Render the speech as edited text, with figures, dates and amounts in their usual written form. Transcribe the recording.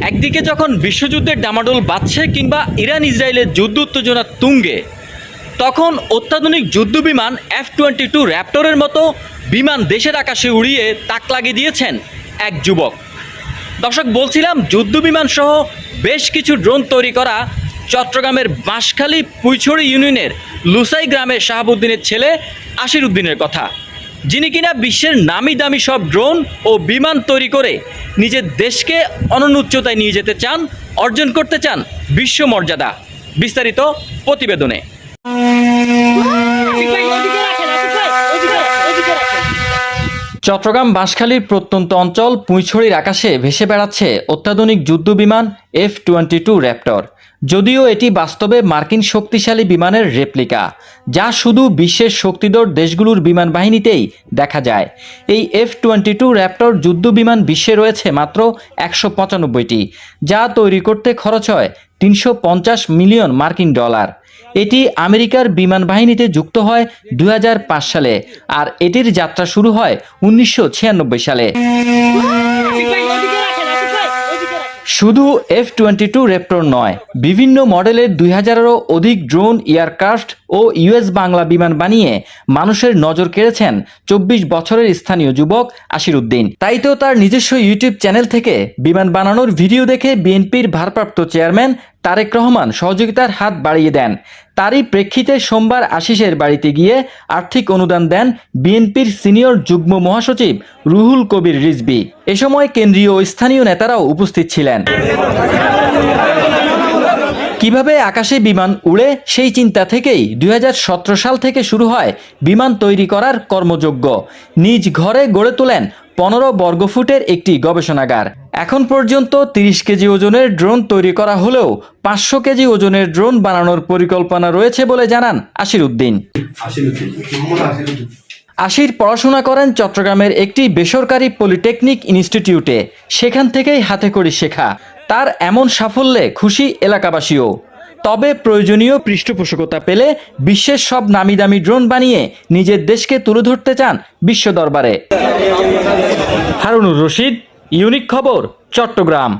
একদিকে যখন বিশ্বযুদ্ধের ডামাডোল বাজছে কিংবা ইরান ইসরায়েলের যুদ্ধ উত্তেজনা তুঙ্গে, তখন অত্যাধুনিক যুদ্ধবিমান F-22 র্যাপটরের মতো বিমান দেশের আকাশে উড়িয়ে তাক লাগিয়ে দিয়েছেন এক যুবক। দর্শক, বলছিলাম যুদ্ধবিমান সহ বেশ কিছু ড্রোন তৈরি করা চট্টগ্রামের বাঁশখালী পুইছড়ি ইউনিয়নের লুসাই গ্রামের শাহাবুদ্দিনের ছেলে আশির উদ্দিনের কথা, যিনি কিনা বিশ্বের নামি দামি সব ড্রোন ও বিমান তৈরি করে নিজের দেশকে অনন্য উচ্চতায় নিয়ে যেতে চান, অর্জন করতে চান বিশ্ব মর্যাদা। বিস্তারিত প্রতিবেদনে। চট্টগ্রাম বাঁশখালীর প্রত্যন্ত অঞ্চল পুঁইছড়ির আকাশে ভেসে বেড়াচ্ছে অত্যাধুনিক যুদ্ধবিমান F-22 র্যাপটর। যদিও এটি বাস্তবে মার্কিন শক্তিশালী বিমানের রেপ্লিকা, যা শুধু বিশ্বের শক্তিধর দেশগুলোর বিমান বাহিনীতেই দেখা যায়। এই F-22 র্যাপটর যুদ্ধবিমান বিশ্বে রয়েছে মাত্র 195টি, যা তৈরি করতে খরচ হয় 350 মিলিয়ন মার্কিন ডলার। এটি আমেরিকার বিমান বাহিনীতে যুক্ত হয় 2005 সালে, আর এটির যাত্রা শুরু হয় 1996 সালে। শুধু F-22 র্যাপটর নয়, বিভিন্ন মডেলের 2000-এরও অধিক ড্রোন, এয়ারক্রাফট ও US বাংলা বিমান বানিয়ে মানুষের নজর কেড়েছেন 24 বছরের স্থানীয় যুবক আশির উদ্দিন। তাই তো তার নিজস্ব ইউটিউব চ্যানেল থেকে বিমান বানানোর ভিডিও দেখে বিএনপির ভারপ্রাপ্ত চেয়ারম্যান তারেক রহমান সহযোগিতার হাত বাড়িয়ে দেন। তারই প্রেক্ষিতে সোমবার আশিসের বাড়িতে গিয়ে আর্থিক অনুদান দেন বিএনপির সিনিয়র যুগ্ম মহাসচিব রুহুল কবির রিজভী। এ সময় কেন্দ্রীয় ও স্থানীয় নেতারাও উপস্থিত ছিলেন। কিভাবে আকাশে বিমান উড়ে, সেই চিন্তা থেকেই 2017 সাল থেকে শুরু হয় বিমান তৈরি করার কর্মযজ্ঞ। নিজ ঘরে গড়ে তোলেন 15 বর্গফুটের একটি গবেষণাগার। এখন পর্যন্ত 30 কেজি ওজনের ড্রোন তৈরি করা হলেও 500 কেজি ওজনের ড্রোন বানানোর পরিকল্পনা রয়েছে বলে জানান আশির উদ্দিন। আশির পড়াশোনা করেন চট্টগ্রামের একটি বেসরকারি পলিটেকনিক ইনস্টিটিউটে। সেখান থেকেই হাতে খড়ি শেখা। তার এমন সাফল্যে খুশি এলাকাবাসীও। তবে প্রয়োজনীয় পৃষ্ঠপোষকতা পেলে বিশ্বের সব নামি দামি ড্রোন বানিয়ে নিজের দেশকে তুলে ধরতে চান বিশ্ব দরবারে। হারুনুর রশিদ, ইউনিক খবর, চট্টগ্রাম।